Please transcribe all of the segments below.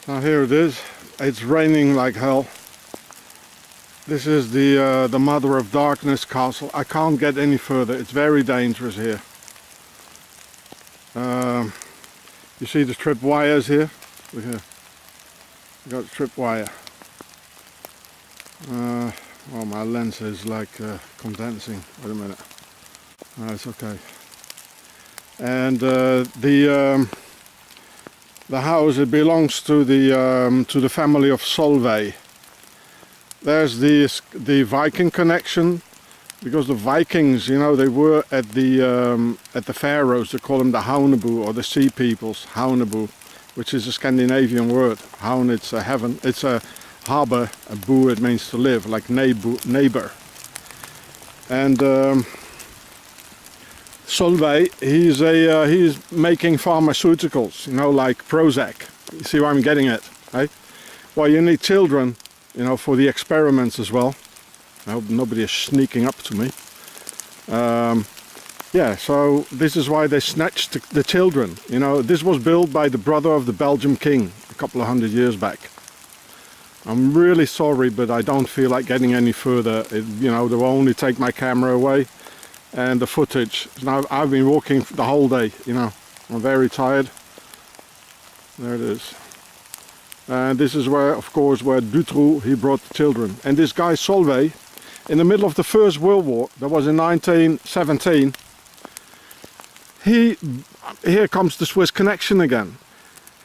Now here it is. It's raining like hell. This is the Mother of Darkness castle. I can't get any further. It's very dangerous here. You see the trip wires here? Look here. You got trip wire. Well, my lens is like condensing. Wait a minute. It's okay. And the house, it belongs to the family of Solveig. There's the Viking connection, because the Vikings, you know, they were at the Faroes. They call them the Haunebu, or the Sea Peoples, Haunebu, which is a Scandinavian word. Haun, it's a heaven, it's a harbor. A bu, it means to live, like neighbor. And Solveig, he's making pharmaceuticals, you know, like Prozac. You see where I'm getting at, right? Well, you need children, you know, for the experiments as well. I hope nobody is sneaking up to me. Yeah, so this is why they snatched the children. You know, this was built by the brother of the Belgian king a couple of 100 years back. I'm really sorry, but I don't feel like getting any further. You know, they will only take my camera away and the footage. Now I've been walking the whole day, you know. I'm very tired. There it is. And this is where, of course, where Dutroux, he brought the children. And this guy Solveig, in the middle of the First World War, that was in 1917, here comes the Swiss connection again.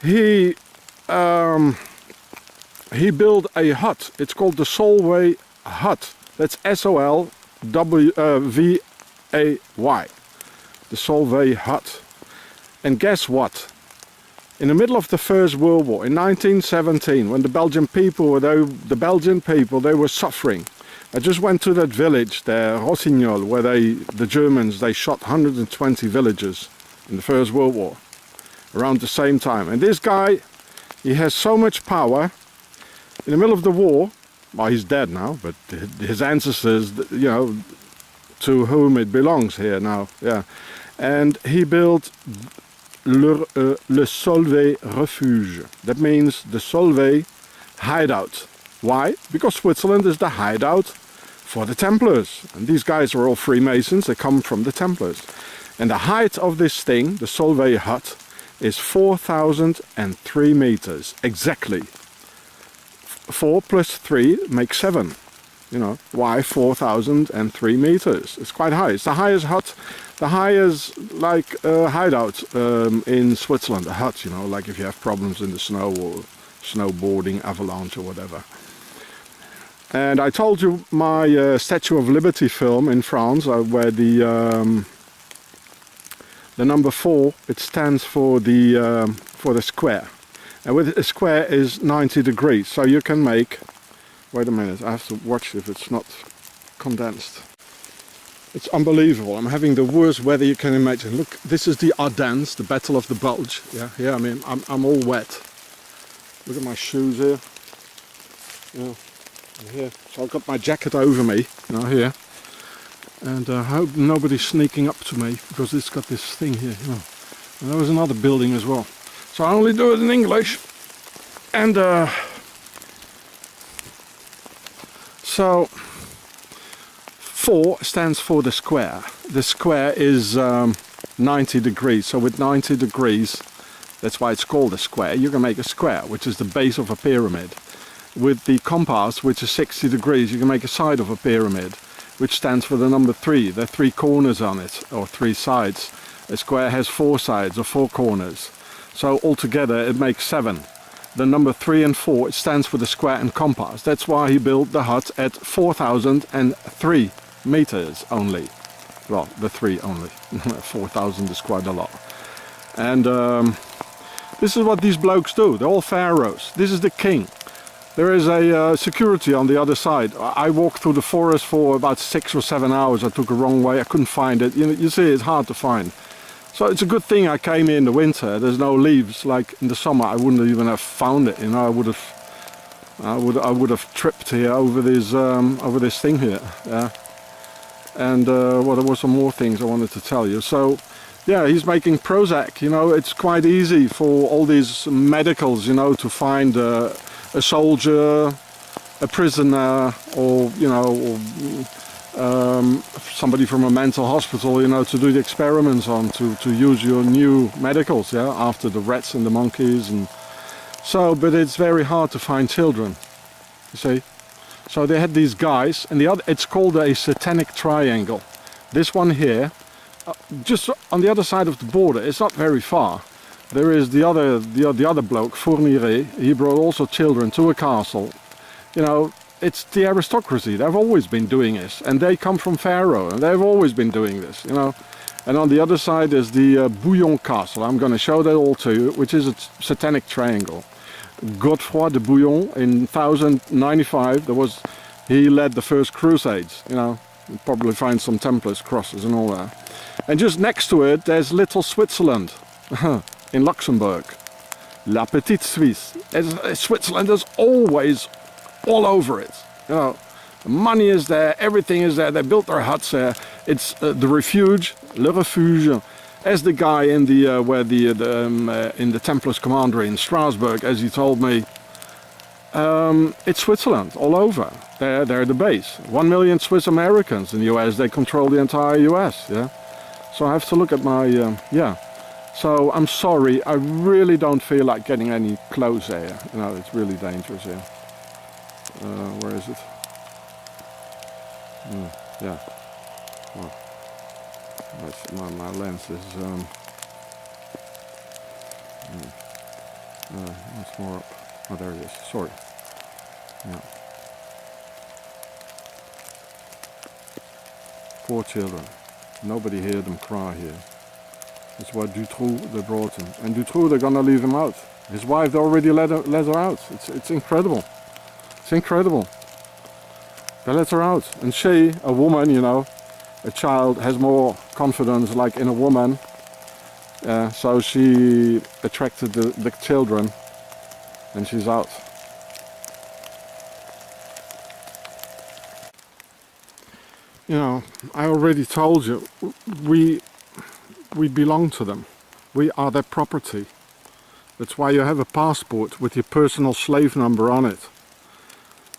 He built a hut. It's called the Solvay hut. That's S-O-L-V-A-Y. The Solvay hut. And guess what? In the middle of the First World War, in 1917, when the Belgian people, they were suffering. I just went to that village there, Rossignol, where the Germans, they shot 120 villages in the First World War, around the same time. And this guy, he has so much power. In the middle of the war, well, he's dead now, but his ancestors, you know, to whom it belongs here now, yeah. And he built le Solvay refuge. That means the Solvay hideout. Why? Because Switzerland is the hideout for the Templars. And these guys are all Freemasons, they come from the Templars. And the height of this thing, the Solvay hut, is 4,003 meters, exactly. 4 plus 3 makes 7. You know, why 4,003 meters? It's quite high. It's the highest hut, the highest like hideout in Switzerland. A hut, you know, like if you have problems in the snow or snowboarding, avalanche or whatever. And I told you my Statue of Liberty film in France, where the number 4, it stands for the square. And with a square is 90 degrees, so you can make, wait a minute, I have to watch if it's not condensed. It's unbelievable. I'm having the worst weather you can imagine. Look, this is the Ardennes, the Battle of the Bulge. Yeah, I mean, I'm all wet. Look at my shoes here. Yeah, here. So I've got my jacket over me, you know, here. And I hope nobody's sneaking up to me, because it's got this thing here, you know. And there was another building as well. So I only do it in English. And so 4 stands for the square. The square is 90 degrees. So with 90 degrees, that's why it's called a square. You can make a square, which is the base of a pyramid. With the compass, which is 60 degrees, you can make a side of a pyramid, which stands for the number 3. There are 3 corners on it, or 3 sides. A square has 4 sides, or 4 corners. So altogether it makes 7. The number 3 and 4, it stands for the square and compass. That's why he built the hut at 4,003 meters only. Well, the 3 only. 4,000 is quite a lot. And this is what these blokes do. They're all pharaohs. This is the king. There is a security on the other side. I walked through the forest for about 6 or 7 hours. I took a wrong way. I couldn't find it. You see, it's hard to find. So it's a good thing I came here in the winter. There's no leaves. Like in the summer, I wouldn't even have found it. You know, I would have tripped here over this thing here. Yeah. And well, there were some more things I wanted to tell you. So Yeah, he's making Prozac. You know, it's quite easy for all these medicals, you know, to find a soldier, a prisoner, or, you know, somebody from a mental hospital, you know, to do the experiments on, to use your new medicals, yeah, after the rats and the monkeys. And so, but it's very hard to find children, you see. So they had these guys, and the other, it's called a satanic triangle. This one here, just on the other side of the border, it's not very far. There is the other bloke, Fourniret. He brought also children to a castle. You know, it's the aristocracy. They've always been doing this, and they come from Pharaoh, and they've always been doing this. You know, and on the other side is the Bouillon Castle. I'm going to show that all to you, which is a satanic triangle. Godefroy de Bouillon in 1095. He led the first crusades. You know, you'll probably find some Templars crosses and all that. And just next to it, there's little Switzerland in Luxembourg. La Petite Suisse. Switzerland is always all over it. You know, the money is there, everything is there. They built their huts there. It's the refuge, le refuge, as the guy in the in the Templars commandery in Strasbourg, as he told me. It's Switzerland all over. They're the base. 1 million Swiss Americans in the US. They control the entire US. Yeah. So I have to look at my yeah. So I'm sorry. I really don't feel like getting any closer here. You know, it's really dangerous here. Where is it? Yeah. Oh. My lens is it's more up. Oh, there it is. Sorry. Yeah. Poor children. Nobody heard them cry here. That's why Dutroux, they brought him. And Dutroux, they're gonna leave him out. His wife, they already let her out. It's incredible. It's incredible. They let her out. And she, a woman, you know, a child has more confidence like in a woman. So she attracted the children, and she's out. You know, I already told you, we belong to them. We are their property. That's why you have a passport with your personal slave number on it.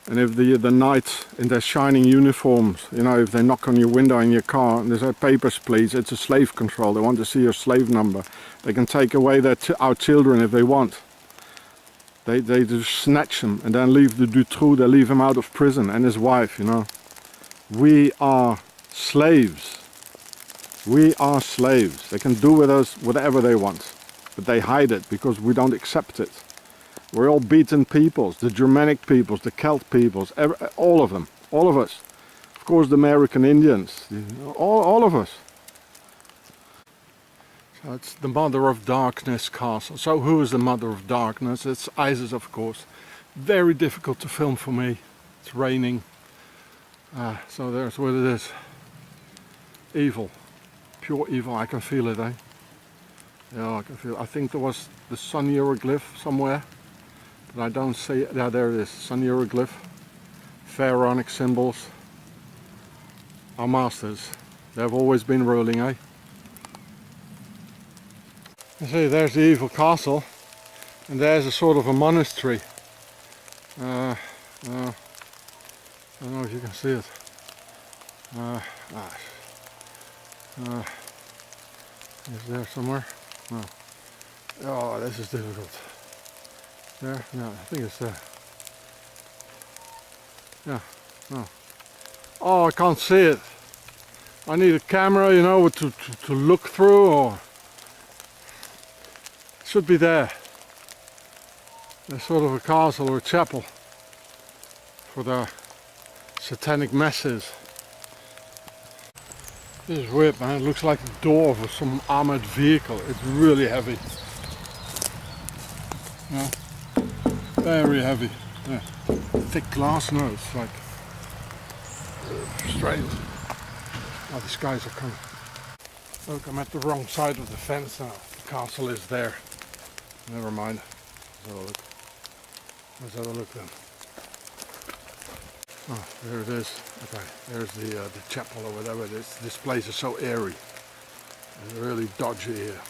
And if the knights in their shining uniforms, you know, if they knock on your window in your car and they say, papers please, it's a slave control, they want to see your slave number. They can take away our children if they want. They just snatch them and then leave the Dutroux, they leave him out of prison, and his wife, you know. We are slaves. We are slaves. They can do with us whatever they want, but they hide it because we don't accept it. We're all beaten peoples, the Germanic peoples, the Celt peoples, all of them, all of us. Of course the American Indians, all of us. So it's the Mother of Darkness castle. So who is the Mother of Darkness? It's Isis, of course. Very difficult to film for me. It's raining. So there's what it is. Evil. Pure evil. I can feel it, eh? Yeah, I can feel it. I think there was the sun hieroglyph somewhere. But I don't see it. Yeah, there it is. Sun hieroglyph. Pharaonic symbols. Our masters. They've always been ruling, eh? You see, there's the evil castle. And there's a sort of a monastery. I don't know if you can see it. Is there somewhere? No. Oh, this is difficult. There? No, I think it's there. Yeah, no. Oh, I can't see it. I need a camera, you know, to look through, or... It should be there. There's sort of a castle or a chapel for the satanic masses. This is weird, man. It looks like the door of some armored vehicle. It's really heavy. Yeah. Very heavy. Yeah. Thick glass, no, it's like strange. Oh, these guys are coming. Look, I'm at the wrong side of the fence now. The castle is there. Never mind. Let's have a look. Let's have a look then. Oh, there it is. Okay, there's the chapel or whatever it is. This place is so eerie. It's really dodgy here.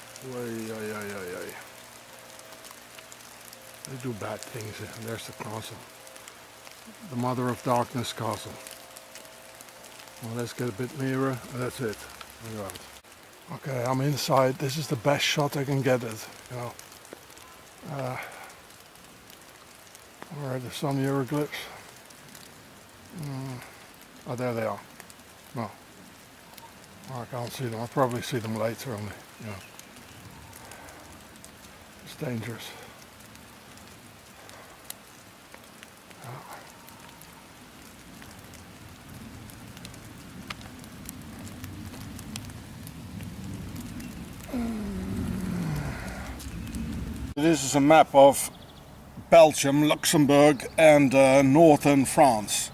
They do bad things here. There's the castle. The Mother of Darkness castle. Well, let's get a bit nearer. That's it. Look at that. Okay, I'm inside. This is the best shot I can get at. You know. Where are the sun hieroglyphs? Oh, there they are. No. Oh, I can't see them. I'll probably see them later only. You know. It's dangerous. This is a map of Belgium, Luxembourg and northern France.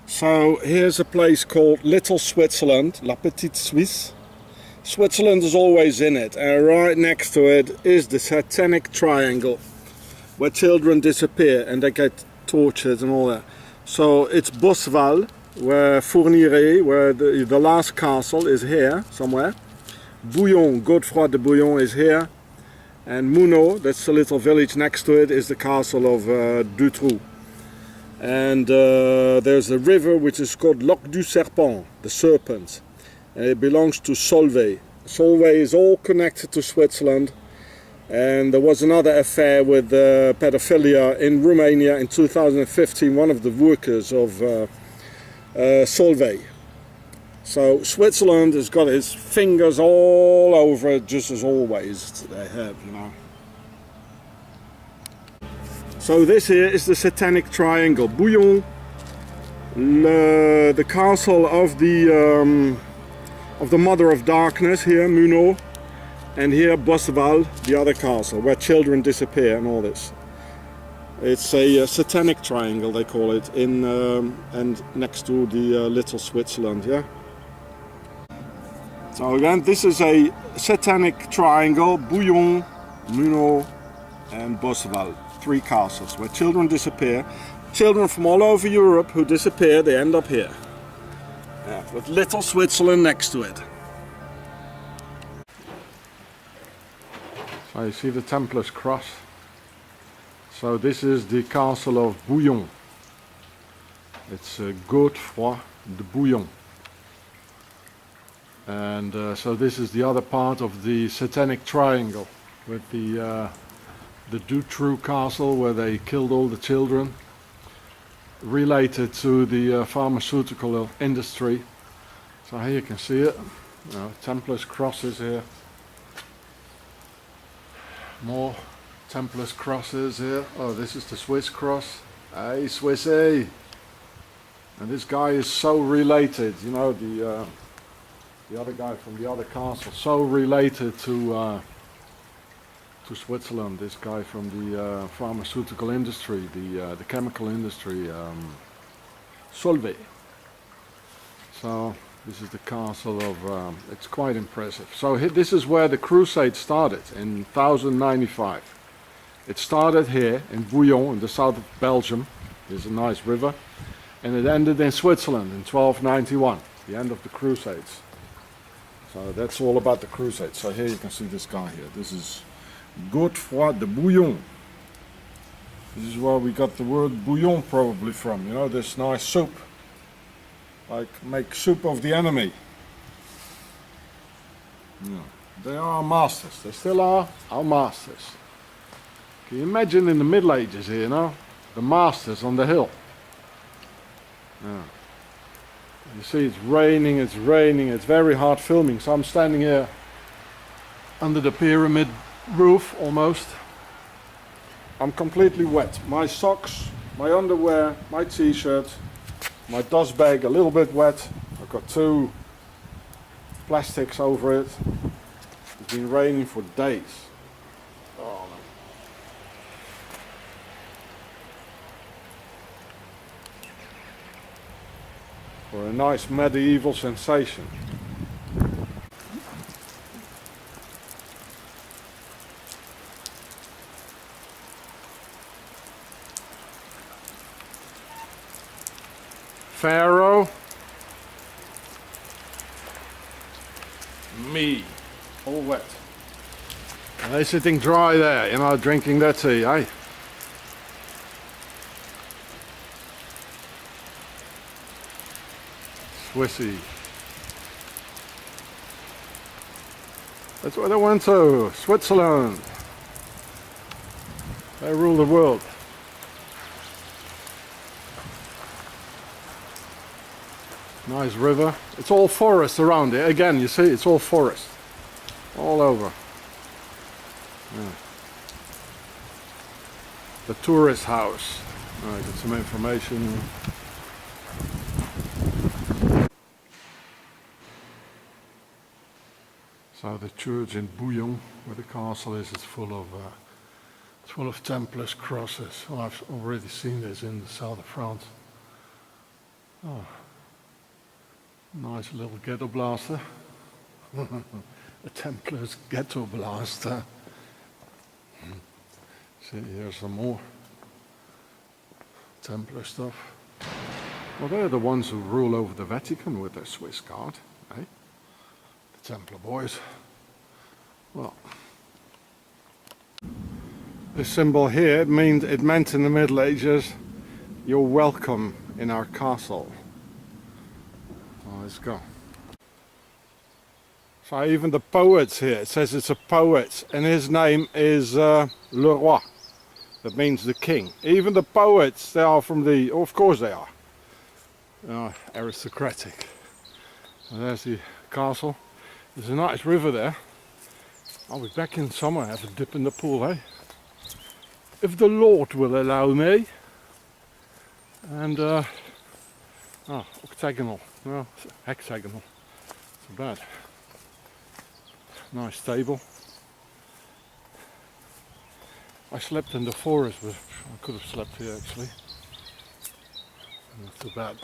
So here's a place called Little Switzerland, La Petite Suisse. Switzerland is always in it, and right next to it is the Satanic Triangle, where children disappear and they get tortured and all that. So it's Bosval, where Fourniret, where the last castle is here somewhere. Bouillon, Godefroy de Bouillon is here. And Mounau, that's the little village next to it, is the castle of Dutroux. And there's a river which is called Lac du Serpent, the serpent. And it belongs to Solvay. Solvay is all connected to Switzerland. And there was another affair with pedophilia in Romania in 2015, one of the workers of Solvay. So Switzerland has got its fingers all over it, just as always they have, you know. So this here is the Satanic Triangle. Bouillon, the castle of the Mother of Darkness here, Mounau, and here Bosval, the other castle, where children disappear and all this. It's a Satanic Triangle, they call it, in and next to the Little Switzerland, yeah. So again, this is a Satanic Triangle, Bouillon, Mounau and Bosval. 3 castles where children disappear. Children from all over Europe who disappear, they end up here. Yeah, with Little Switzerland next to it. So you see the Templars cross. So this is the castle of Bouillon. It's Godefroy de Bouillon. And so this is the other part of the Satanic Triangle with the Dutroux castle where they killed all the children, related to the pharmaceutical industry. So here you can see it. You know, Templars crosses here. More Templars crosses here. Oh, this is the Swiss cross. Hey, Swissy! And this guy is so related, you know, the other guy from the other castle, so related to Switzerland. This guy from the pharmaceutical industry, the chemical industry, Solvay. So this is the castle of. It's quite impressive. So this is where the crusade started in 1095. It started here in Bouillon, in the south of Belgium. There's a nice river, and it ended in Switzerland in 1291. The end of the crusades. So that's all about the crusades. So here you can see this guy here. This is Godefroy de Bouillon. This is where we got the word bouillon probably from. You know, this nice soup. Like make soup of the enemy. Yeah. They are our masters. They still are our masters. Can you imagine in the Middle Ages here, you know? The masters on the hill. Yeah. You see it's raining, it's very hard filming, so I'm standing here under the pyramid roof almost. I'm completely wet. My socks, my underwear, my t-shirt, my dust bag a little bit wet. I've got 2 plastics over it. It's been raining for days. Oh, no. For a nice medieval sensation. Pharaoh, me. all wet. And they're sitting dry there, you know, drinking their tea, eh? Swissy. That's what I went to, Switzerland. They rule the world. Nice river. It's all forest around it. Again, you see, it's all forest. All over. Yeah. The tourist house. I got some information. So the church in Bouillon, where the castle is, it's full of Templars crosses. Oh, I've already seen this in the south of France. Oh, nice little ghetto blaster. A Templars ghetto blaster. See, here's some more Templar stuff. Well, they're the ones who rule over the Vatican with their Swiss guard, eh? The Templar boys. Well, this symbol here, it meant in the Middle Ages, you're welcome in our castle. So let's go. So even the poets here, it says it's a poet, and his name is Le Roi. That means the king. Even the poets, they are from the, of course they are, aristocratic. And there's the castle. There's a nice river there. I'll be back in summer, have a dip in the pool, eh? If the Lord will allow me. And, octagonal, no, hexagonal, not bad. Nice table. I slept in the forest, but I could have slept here actually. Not too bad.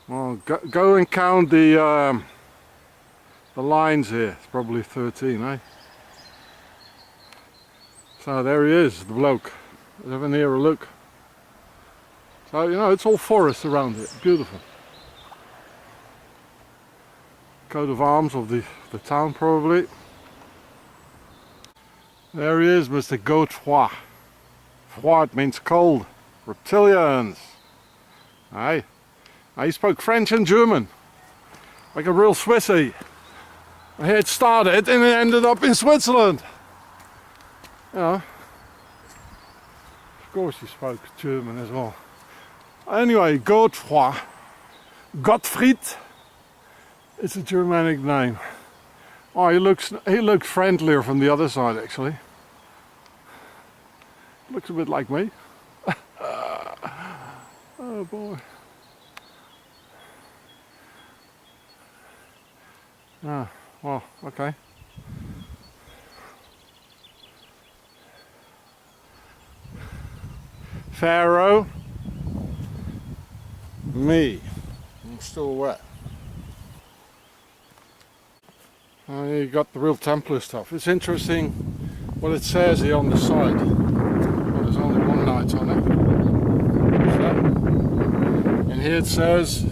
Well, go and count the lines here. It's probably 13, eh? So there he is, the bloke. Let's have a nearer look. So, you know, it's all forest around it. Beautiful. Coat of arms of the town, probably. There he is, Mr. Godefroy. Froid means cold. Reptilians. Aye. He spoke French and German. Like a real Swissy. Here it started and it ended up in Switzerland. Yeah. Of course he spoke German as well. Anyway, Godefroy. Gottfried. It's a Germanic name. Oh, he looks friendlier from the other side actually. Looks a bit like me. Oh boy. Ah, well, okay. Pharaoh. Me. I'm still wet. You got the real Templar stuff. It's interesting what it says here on the side. Well, there's only one night on it. And here it says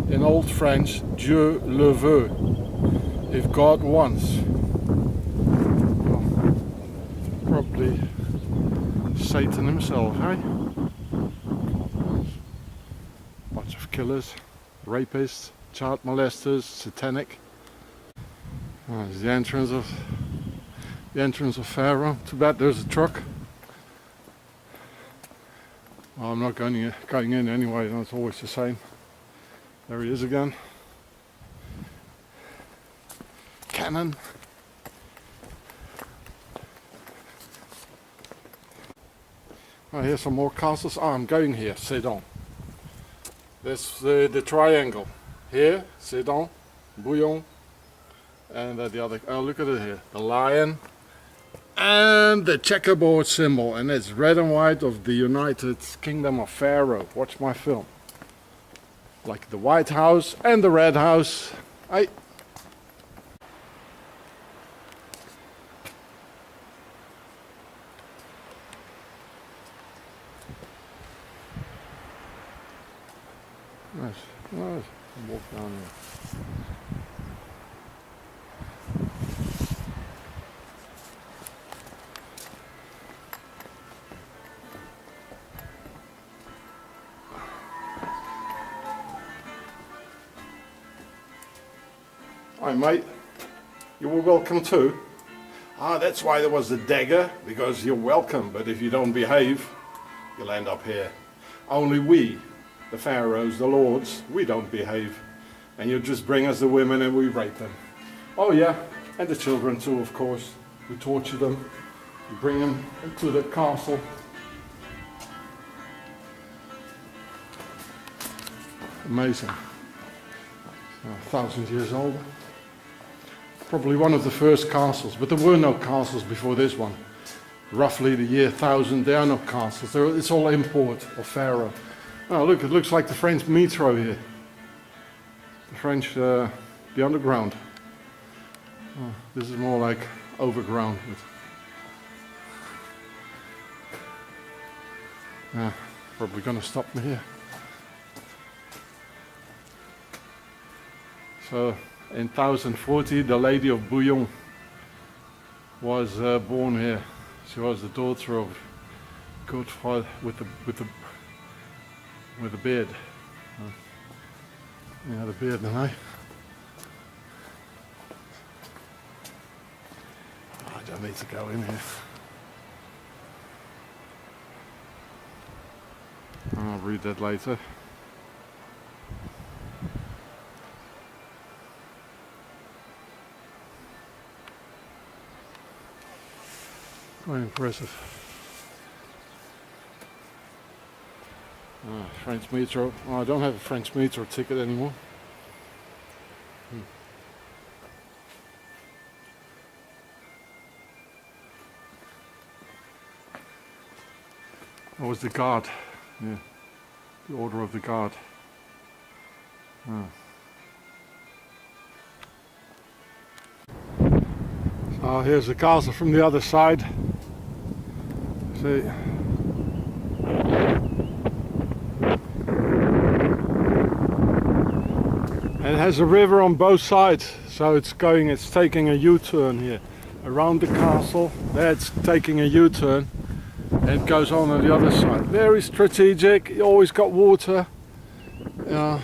in Old French, Dieu le veut. If God wants. Well, probably Satan himself, eh? Bunch of killers, rapists, child molesters, satanic. Oh, there's the entrance of Pharaoh. Too bad there's a truck. Well, I'm not going in anyway. It's always the same. There he is again. Cannon. Oh, here's some more castles. Oh, I'm going here. Sedan. There's the triangle. Here, Sedan, Bouillon. And the other, oh look at it here, the lion and the checkerboard symbol, and it's red and white of the United Kingdom of Pharaoh. Watch my film. Like the White House and the Red House. Aye. Nice, nice. Walk down here. Hi mate, you were welcome too. Ah, that's why there was the dagger, because you're welcome, but if you don't behave, you'll end up here. Only we, the pharaohs, the lords, we don't behave. And you just bring us the women and we rape them. Oh yeah, and the children too, of course. We torture them, we bring them into the castle. Amazing. 1,000 years old. Probably one of the first castles, but there were no castles before this one. Roughly the year 1000, there are no castles. It's all import of Pharaoh. Oh look, it looks like the French metro here. The French, the underground. Oh, this is more like overground. But, probably gonna stop me here. So in 1040, the Lady of Bouillon was born here. She was the daughter of Godfrey with the beard. Yeah, the beard, didn't I? I don't need to go in here. I'll read that later. Quite impressive. French metro. Oh, I don't have a French metro ticket anymore. That was the guard. Yeah, the order of the guard. So here's the castle from the other side. See. And it has a river on both sides, so it's taking a U-turn here around the castle. There it's taking a U-turn and it goes on the other side. Very strategic. You always got water. A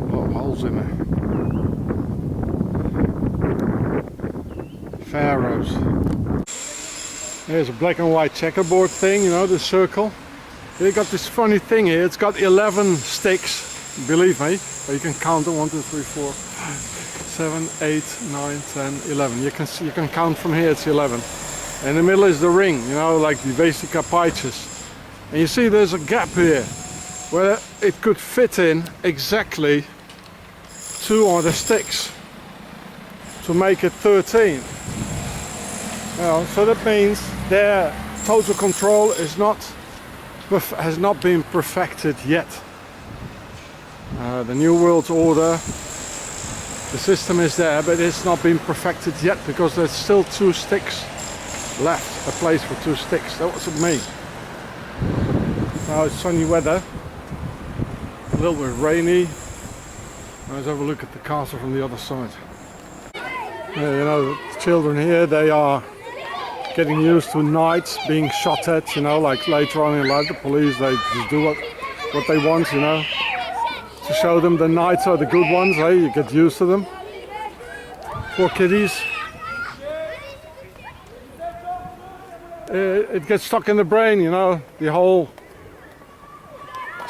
lot of holes in there. Pharaohs. There's a black and white checkerboard thing, you know, the circle. They got this funny thing here. It's got 11 sticks, believe me. But you can count them: 1, 2, 3, 4, 5, 7, 8, 9, 10, 11. You can count from here. It's 11. In the middle is the ring, you know, like the Vesica Pisces. And you see, there's a gap here where it could fit in exactly 2 other sticks to make it 13. You know, so that means their total control has not been perfected yet. The New World Order, the system is there, but it's not been perfected yet because there's still 2 sticks left, a place for 2 sticks. That's what it means. Now it's sunny weather, a little bit rainy. Let's have a look at the castle from the other side. You know, the children here, they are getting used to knights being shot at, you know, like later on in life, the police, they just do what they want, you know, to show them the knights are the good ones, hey, you get used to them. Poor kiddies. It gets stuck in the brain, you know, the whole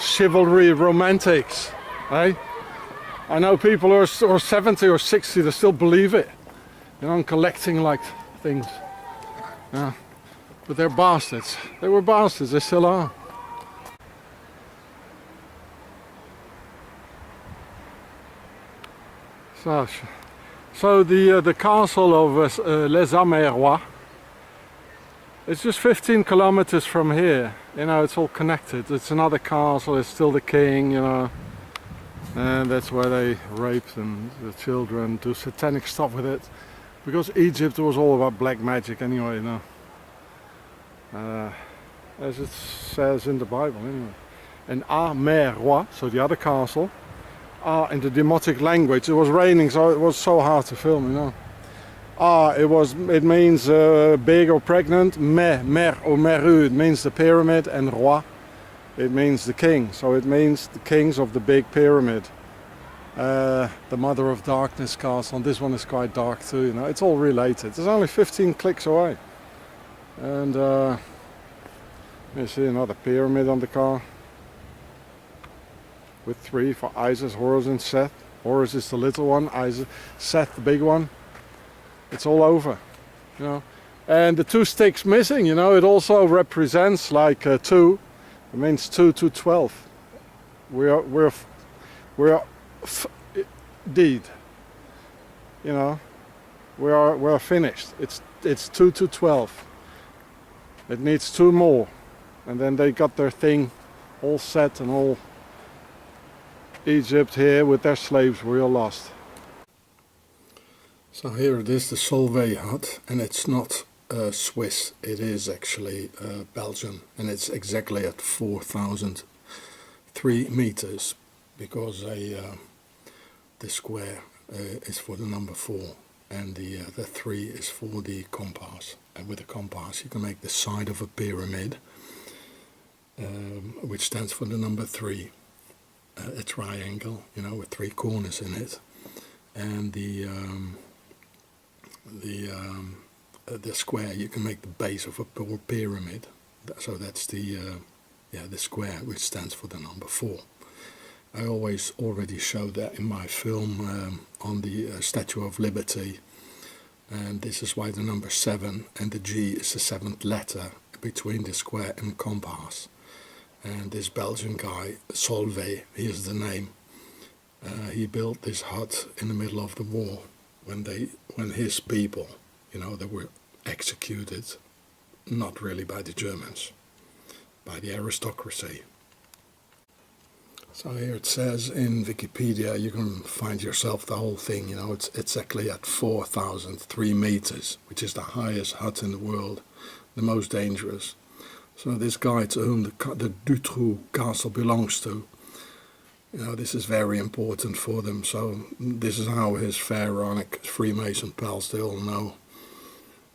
chivalry romantics, hey? I know people who are 70 or 60 that still believe it, you know, and collecting like things. Yeah, but they're bastards. They were bastards, they still are. So the castle of Les Amérois, it's just 15 kilometers from here. You know, it's all connected. It's another castle, it's still the king, you know. And that's where they rape and the children, do satanic stuff with it. Because Egypt was all about black magic anyway, you know. As it says in the Bible anyway. and A Mer Roi, so the other castle. A in the Demotic language. It was raining, so it was so hard to film, you know. A, it means big or pregnant. Mer or Meru, it means the pyramid, and Roi, it means the king. So it means the kings of the big pyramid. The Mother of Darkness castle, and this one is quite dark too, you know. It's all related. It's only 15 clicks away. And you see another pyramid on the car. With 3 for Isis, Horus and Seth. Horus is the little one, Isis, Seth the big one. It's all over, you know. And the 2 sticks missing, you know, it also represents like 2. It means 2 to 12. We're deed, you know. We're finished. It's 2 to 12. It needs 2 more, and then they got their thing all set and all. Egypt here with their slaves were all lost. So here it is, the Solvay hut, and it's not Swiss, it is actually Belgian, and it's exactly at 4,003 meters, because the square is for the number 4, and the 3 is for the compass. And with a compass you can make the side of a pyramid, which stands for the number 3. A triangle, you know, with 3 corners in it, and the square you can make the base of a pyramid. So that's the square, which stands for the number 4. I already showed that in my film on the Statue of Liberty, and this is why the number 7 and the G is the 7th letter between the square and compass. And this Belgian guy, Solvay, here's the name, he built this hut in the middle of the war when his people, you know, they were executed, not really by the Germans, by the aristocracy. So here it says in Wikipedia, you can find yourself the whole thing, you know, it's exactly at 4,003 meters, which is the highest hut in the world, the most dangerous. So this guy to whom the Dutroux castle belongs to, you know, this is very important for them. So this is how his pharaonic Freemason pals, they all know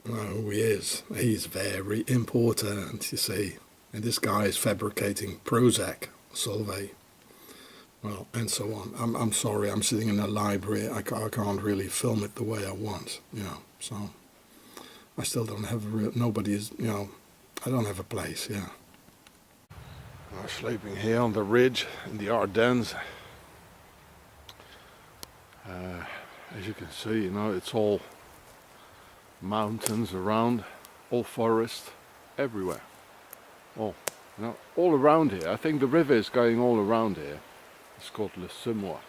who he is. He's very important, you see. And this guy is fabricating Prozac, Solvay. Well, and so on. I'm sorry, I'm sitting in a library. I can't really film it the way I want, you know. So I still don't have nobody is, you know. I don't have a place, yeah. I'm sleeping here on the ridge in the Ardennes. As you can see, you know, it's all mountains around, all forest, everywhere. Oh, you know, all around here. I think the river is going all around here. It's called Le Semois,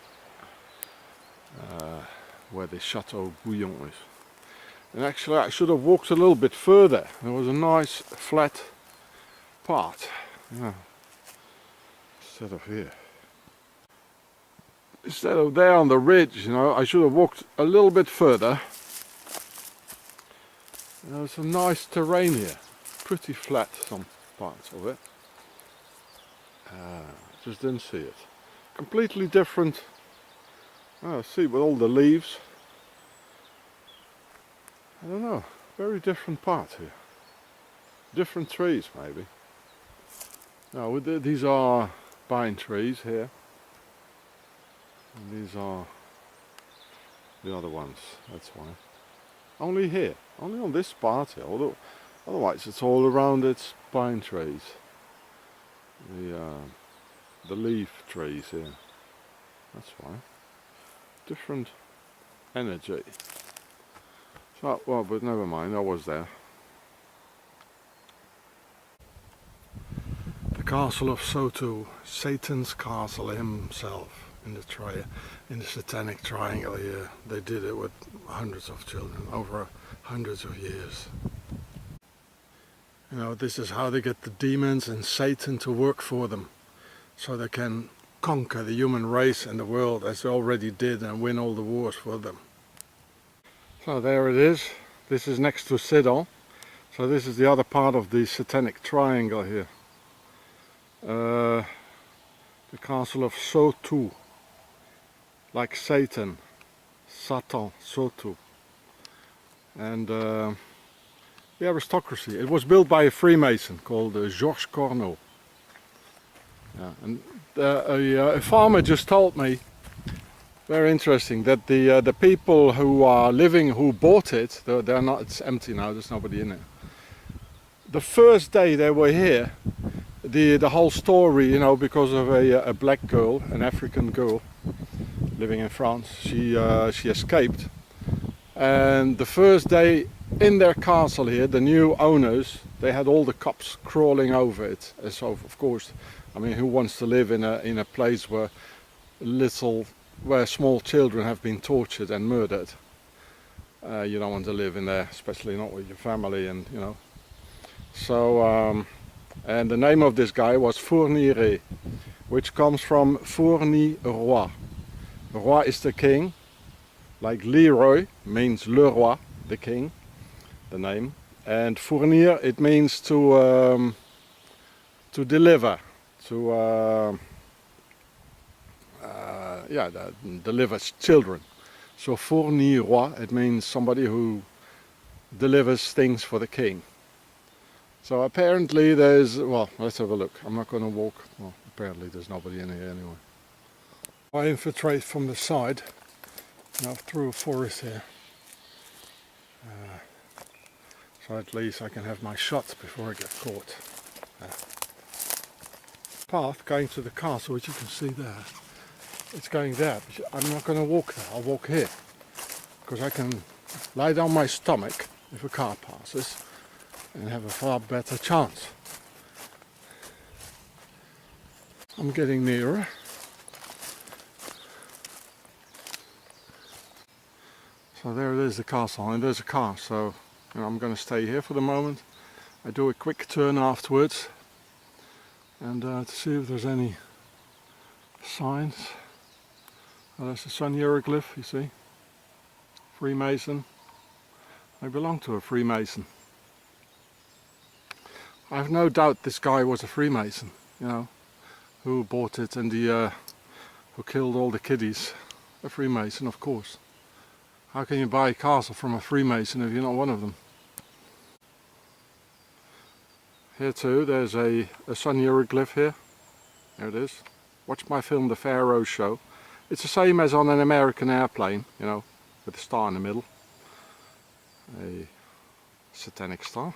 where the Chateau Bouillon is. And actually I should have walked a little bit further. There was a nice flat part, yeah, instead of here. Instead of there on the ridge, you know, I should have walked a little bit further. There's some nice terrain here, pretty flat some parts of it. Just didn't see it. Completely different. See, with all the leaves. I don't know, very different part here. Different trees, maybe. Now, these are pine trees here. And these are the other ones, that's why. Only here, only on this part here, although otherwise it's all around it's pine trees. The leaf trees here, that's why. Different energy. So, well, but never mind, I was there. The castle of Soto, Satan's castle himself, in the Satanic triangle here. They did it with hundreds of children, over hundreds of years. You know, this is how they get the demons and Satan to work for them, so they can conquer the human race and the world, as they already did, and win all the wars for them. So there it is. This is next to Sidon. So this is the other part of the Satanic triangle here. The castle of Sautou, like Satan, Satan, Sautou. And the aristocracy. It was built by a Freemason called Georges Corneau. Yeah, and a farmer just told me, very interesting, that the people who are living, who bought it, they're not. It's empty now. There's nobody in it. The first day they were here, the whole story, you know, because of a black girl, an African girl, living in France, she escaped, and the first day in their castle here, the new owners, they had all the cops crawling over it. And so, of course, I mean, who wants to live in a place where small children have been tortured and murdered? You don't want to live in there, especially not with your family, and you know. So, and the name of this guy was Fourniret, which comes from Fourni Roi. Roi is the king, like Leroy means le roi, the king, the name, and fournir, it means to deliver, to deliver children. So fournir roi, it means somebody who delivers things for the king. So apparently there's, well, let's have a look. I'm not going to walk. Well, apparently there's nobody in here anyway. I infiltrate from the side, now through a forest here. So at least I can have my shot before I get caught. Path going to the castle, which you can see there. It's going there, but I'm not going to walk there. I'll walk here, because I can lie down my stomach if a car passes and have a far better chance. I'm getting nearer. So there it is, the castle, and there's a car, so you know, I'm going to stay here for the moment. I do a quick turn afterwards, and to see if there's any signs. Oh, there's a sun hieroglyph, you see. Freemason. I belong to a Freemason. I have no doubt this guy was a Freemason, you know, who bought it and who killed all the kiddies. A Freemason, of course. How can you buy a castle from a Freemason if you're not one of them? Here too, there's a sun hieroglyph here. There it is. Watch my film The Pharaoh Show. It's the same as on an American airplane, you know, with a star in the middle. A Satanic star.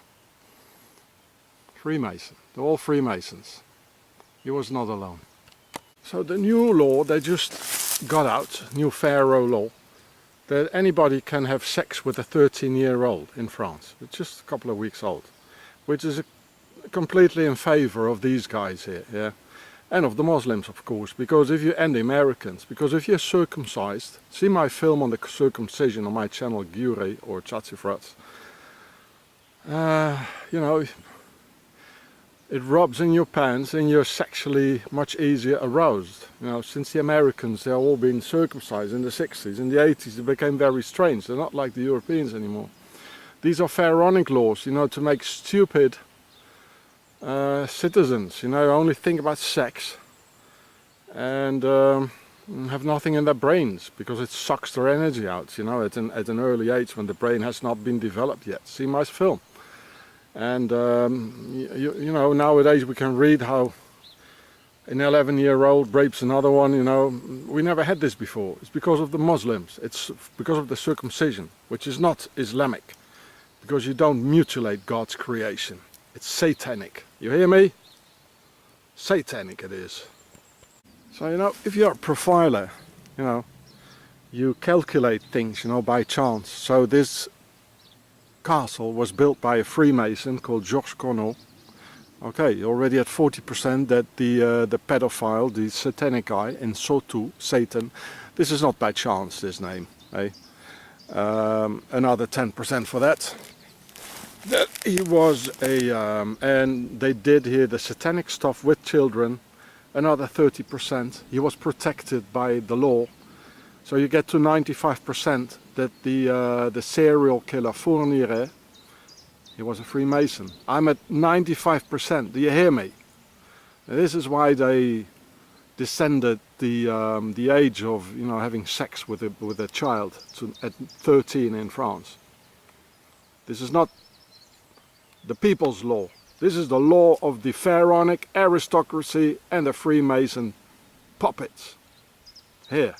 Freemason. They're all Freemasons. He was not alone. So the new law they just got out, new Pharaoh law, that anybody can have sex with a 13-year-old in France. It's just a couple of weeks old, which is completely in favor of these guys here, yeah, and of the Muslims, of course, because if you, and the Americans, because if you're circumcised, see my film on the circumcision on my channel Gure or Chatsifrats, you know, it rubs in your pants and you're sexually much easier aroused. You know, since the Americans, they're all been circumcised in the 60s, in the 80s it became very strange. They're not like the Europeans anymore. These are pharaonic laws, you know, to make stupid citizens, you know, only think about sex and have nothing in their brains, because it sucks their energy out, you know, at an early age when the brain has not been developed yet. See my film. And you know, nowadays we can read how an 11-year-old rapes another one, you know. We never had this before. It's because of the Muslims. It's because of the circumcision, which is not Islamic, because you don't mutilate God's creation. It's satanic. You hear me? Satanic it is. So, you know, if you're a profiler, you know, you calculate things, you know, by chance. So this castle was built by a Freemason called Georges Corneau. Okay, already at 40% that the pedophile, the satanic guy in Sautou, Satan, this is not by chance, this name, eh? Another 10% for that. That he was and they did here the satanic stuff with children, another 30%. He was protected by the law. So you get to 95% that the serial killer Fourniret, he was a Freemason. I'm at 95%. Do you hear me? And this is why they descended the age of, you know, having sex with a child at 13 in France. This is not the people's law. This is the law of the Pharaonic aristocracy and the Freemason puppets. Here.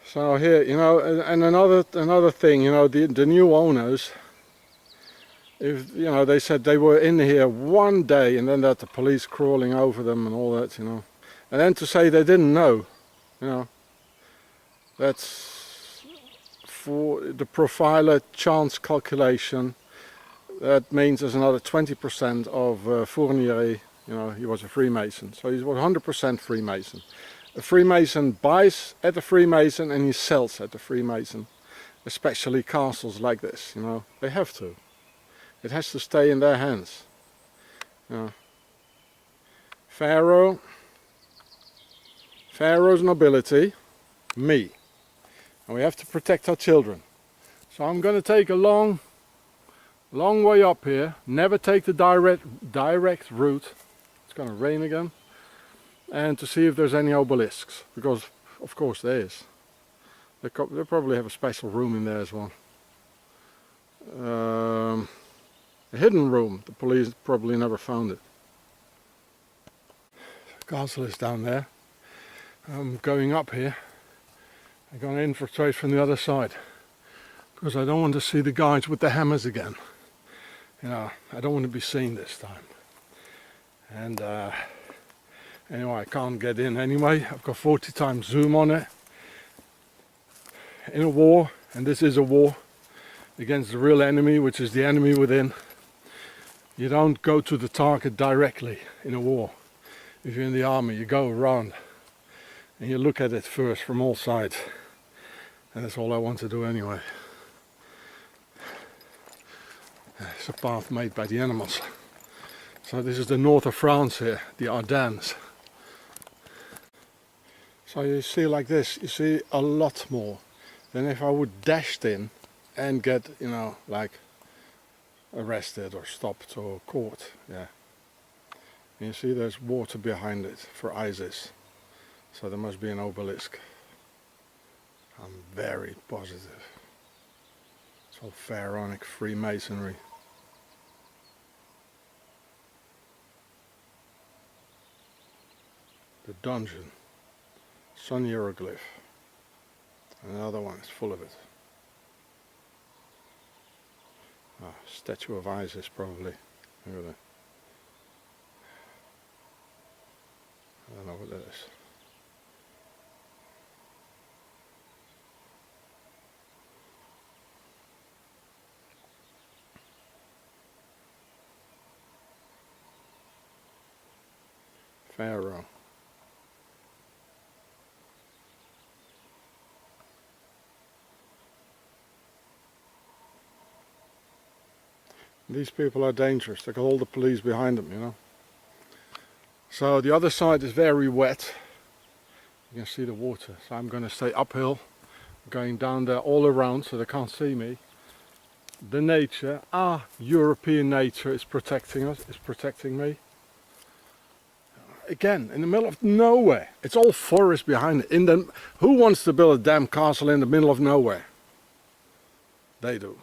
So here, you know, and another thing, you know, the new owners, if you know, they said they were in here one day and then that the police crawling over them and all that, you know, and then to say they didn't know, you know, that's for the profiler chance calculation. That means there's another 20% of Fournier, you know, he was a Freemason, so he's 100% Freemason. A Freemason buys at a Freemason and he sells at a Freemason, especially castles like this, you know, they have to. It has to stay in their hands. You know. Pharaoh's nobility, me, and we have to protect our children. So I'm going to take a long way up here, never take the direct route. It's going to rain again. And to see if there's any obelisks, because of course there is. They probably have a special room in there as well. A hidden room, the police probably never found it. The castle is down there. I'm going up here. I'm going to infiltrate from the other side, because I don't want to see the guys with the hammers again. You know, I don't want to be seen this time. And anyway, I can't get in anyway. I've got 40 times zoom on it. In a war, and this is a war against the real enemy, which is the enemy within, you don't go to the target directly in a war. If you're in the army, you go around and you look at it first from all sides. And that's all I want to do anyway. It's a path made by the animals. So this is the north of France here, the Ardennes. So you see like this, you see a lot more than if I would dash in and get, you know, like arrested or stopped or caught. Yeah. And you see there's water behind it for ISIS. So there must be an obelisk. I'm very positive. It's all Pharaonic Freemasonry. The dungeon. Sun hieroglyph. Another one is full of it. Oh, statue of Isis probably. Look at that. I don't know what that is. Pharaoh. These people are dangerous. They got all the police behind them, you know. So the other side is very wet. You can see the water. So I'm going to stay uphill, going down there all around so they can't see me. The nature, our European nature, is protecting us, is protecting me. Again, in the middle of nowhere. It's all forest behind it. Who wants to build a damn castle in the middle of nowhere? They do.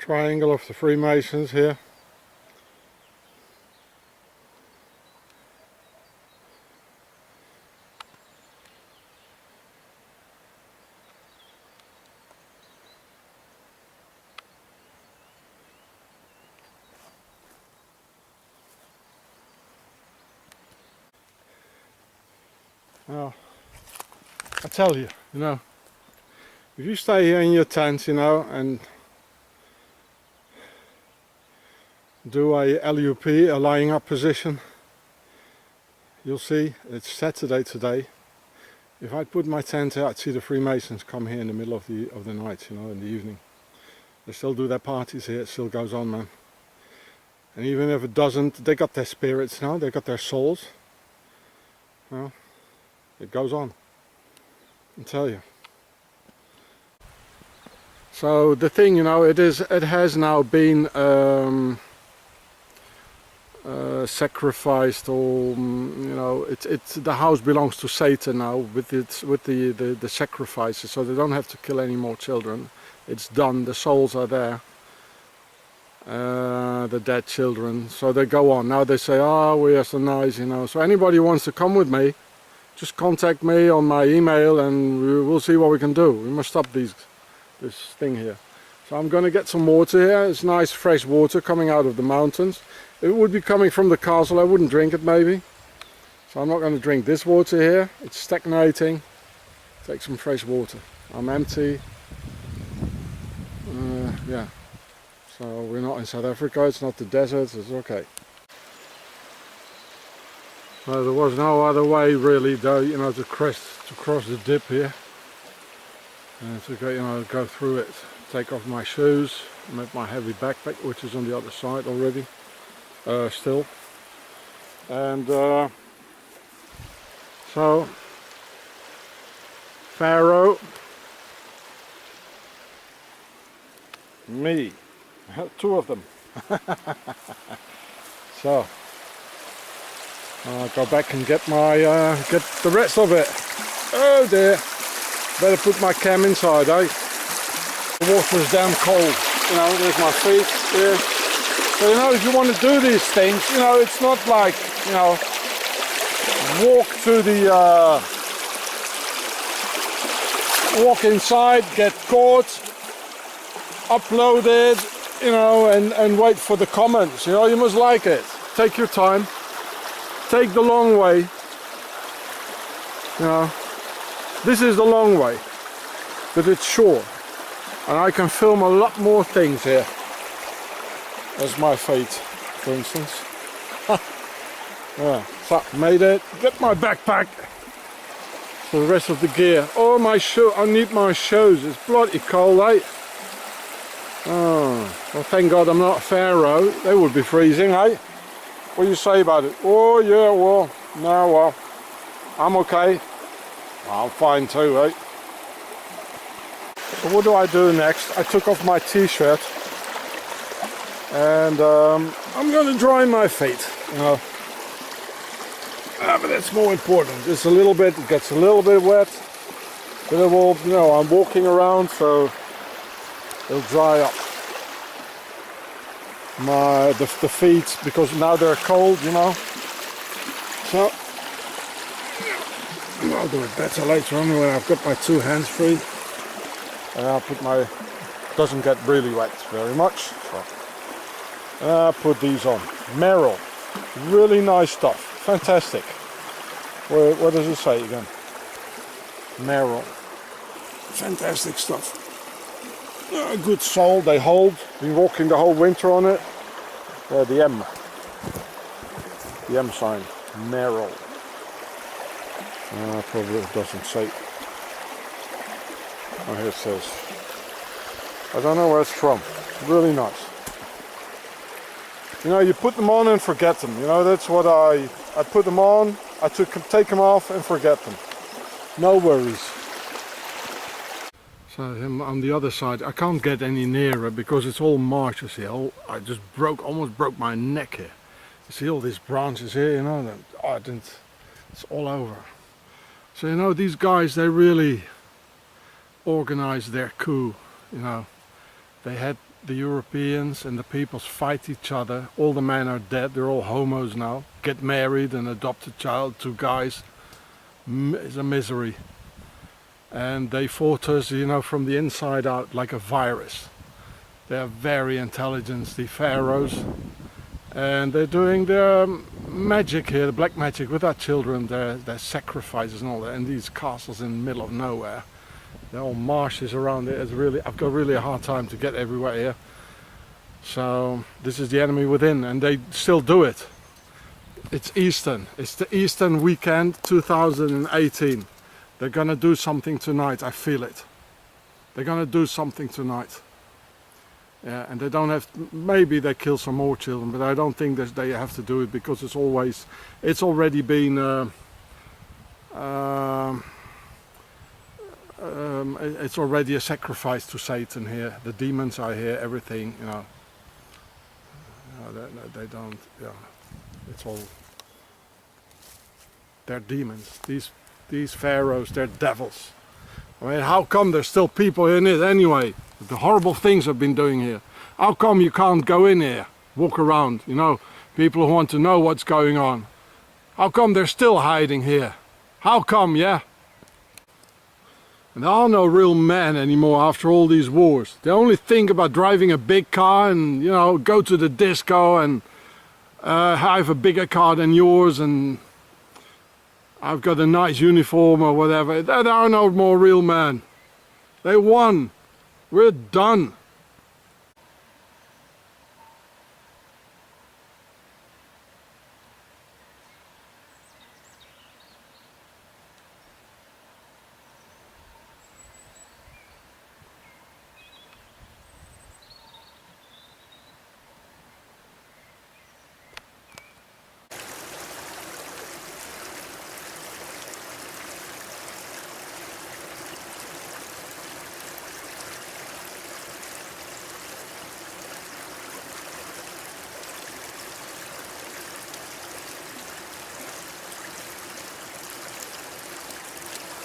Triangle of the Freemasons here. Well, I tell you, you know, if you stay here in your tent, you know, and do a LUP, a lying up position, you'll see it's Saturday today. If I put my tent out, I'd see the Freemasons come here in the middle of the night, you know, in the evening. They still do their parties here, it still goes on, man. And even if it doesn't, they got their spirits now, they got their souls. Well, it goes on, I tell you. So the thing, you know, it has now been sacrificed, or you know, it's the house belongs to Satan now with the sacrifices, so they don't have to kill any more children. It's done. The souls are there, the dead children. So they go on. Now they say, "Oh, we are so nice," you know. So anybody who wants to come with me, just contact me on my email, and we'll see what we can do. We must stop this thing here. So I'm going to get some water here. It's nice fresh water coming out of the mountains. If it would be coming from the castle, I wouldn't drink it maybe. So I'm not going to drink this water here. It's stagnating. Take some fresh water. I'm empty. Yeah. So we're not in South Africa. It's not the desert. It's okay. Well, there was no other way really, though, you know, to cross the dip here. And to go, you know, go through it. Take off my shoes. Make my heavy backpack, which is on the other side already. Still, and so Pharaoh, me, two of them. So I'll go back and get my get the rest of it. Oh dear, better put my cam inside, eh? The water's damn cold. You know, there's my feet here. So, you know, if you want to do these things, you know, it's not like, you know, walk to the, walk inside, get caught, upload it, you know, and wait for the comments. You know, you must like it. Take your time. Take the long way. You know, this is the long way, but it's short. And I can film a lot more things here. As my fate, for instance. Yeah, so made it. Get my backpack for the rest of the gear. Oh, my shoe! I need my shoes. It's bloody cold, eh? Oh, well, thank God I'm not a pharaoh. They would be freezing, eh? What do you say about it? Oh yeah, well, no, well, I'm okay. I'm fine too, eh? So what do I do next? I took off my t-shirt. And I'm going to dry my feet, you know. But that's more important. It's a little bit, it gets a little bit wet, but it will, you know, I'm walking around, so it'll dry up. The feet, because now they're cold, you know. So I'll do it better later on when I've got my two hands free. And I'll put my, doesn't get really wet very much. So. Put these on. Merrill. Really nice stuff. Fantastic. What does it say again? Merrill. Fantastic stuff. Good sole. They hold. Been walking the whole winter on it. The M. The M sign. Merrill. Probably it doesn't say. Oh, here it says. I don't know where it's from. Really nice. You know, you put them on and forget them. You know, that's what I put them on, I take them off and forget them. No worries. So on the other side, I can't get any nearer because it's all marshes here. I just almost broke my neck here. You see all these branches here, you know, it's all over. So, you know, these guys, they really organized their coup, you know. They had the Europeans and the peoples fight each other. All the men are dead, they're all homos now. Get married and adopt a child, two guys. It's a misery. And they fought us, you know, from the inside out like a virus. They are very intelligent, the pharaohs. And they're doing their magic here, the black magic with our children, their sacrifices and all that. And these castles in the middle of nowhere. They're all marshes around it. It's really, I've got really a hard time to get everywhere here. So this is the enemy within, and they still do it. It's Eastern. It's the Eastern weekend 2018. They're gonna do something tonight, I feel it. They're gonna do something tonight. Yeah, and they don't have, maybe they kill some more children, but I don't think that they have to do it because it's already been, it's already a sacrifice to Satan here. The demons are here, everything, you know. They don't, yeah, it's all, they're demons. These pharaohs, they're devils. I mean, how come there's still people in it anyway? The horrible things I've been doing here. How come you can't go in here, walk around, you know, people who want to know what's going on? How come they're still hiding here? How come, yeah? And there are no real men anymore after all these wars. They only think about driving a big car and, you know, go to the disco and have a bigger car than yours and I've got a nice uniform or whatever. There are no more real men. They won. We're done.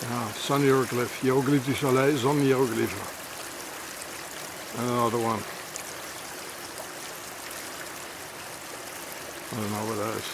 Ja, sun hieroglyph, hieroglyph du soleil, zon hieroglyph. And another one. I don't know what that is.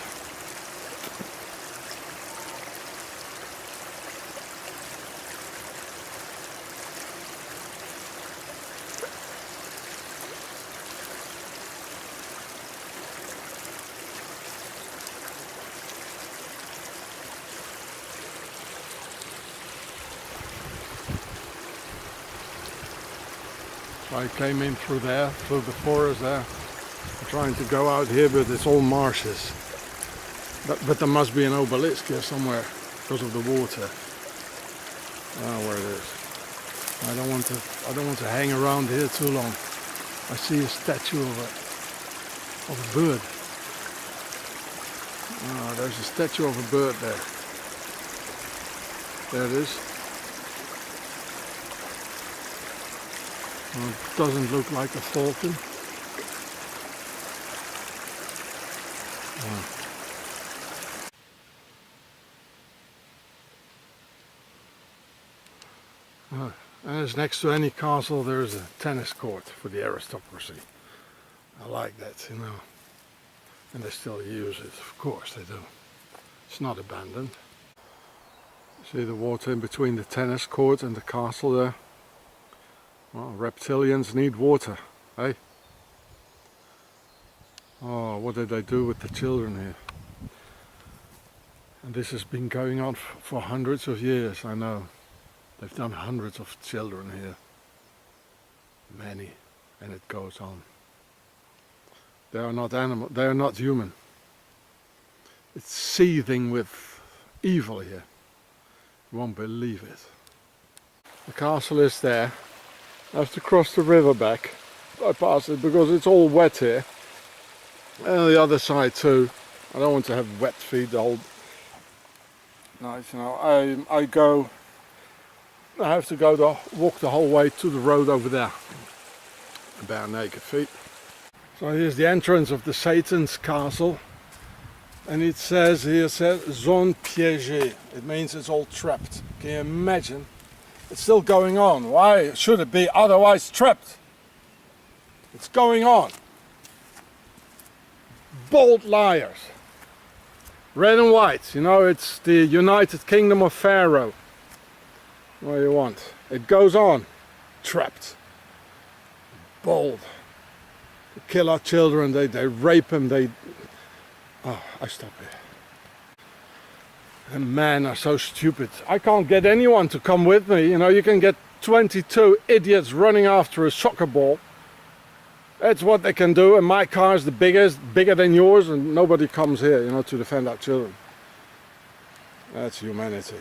I came in through there, through the forest there. I'm trying to go out here, but it's all marshes. But there must be an obelisk here somewhere because of the water. Oh, where it is. I don't want to hang around here too long. I see a statue of a bird. Oh, there's a statue of a bird there. There it is. Well, it doesn't look like a falcon. And as next to any castle there is a tennis court for the aristocracy. I like that, you know. And they still use it, of course they do. It's not abandoned. See the water in between the tennis court and the castle there? Well, reptilians need water, eh? Oh, what did they do with the children here? And this has been going on for hundreds of years, I know. They've done hundreds of children here. Many. And it goes on. They are not animal, they are not human. It's seething with evil here. You won't believe it. The castle is there. I have to cross the river back. I pass it because it's all wet here. And on the other side too. I don't want to have wet feet the whole night. You know, I have to go walk the whole way to the road over there. Bare naked feet. So here's the entrance of the Satan's castle. And it says here, zone piégée. It means it's all trapped. Can you imagine? It's still going on. Why should it be otherwise trapped? It's going on. Bold liars. Red and white. You know, it's the United Kingdom of Pharaoh. What do you want? It goes on. Trapped. Bold. They kill our children. They rape them. Oh, I stop here. And men are so stupid. I can't get anyone to come with me. You know, you can get 22 idiots running after a soccer ball. That's what they can do, and my car is the bigger than yours, and nobody comes here, you know, to defend our children. That's humanity.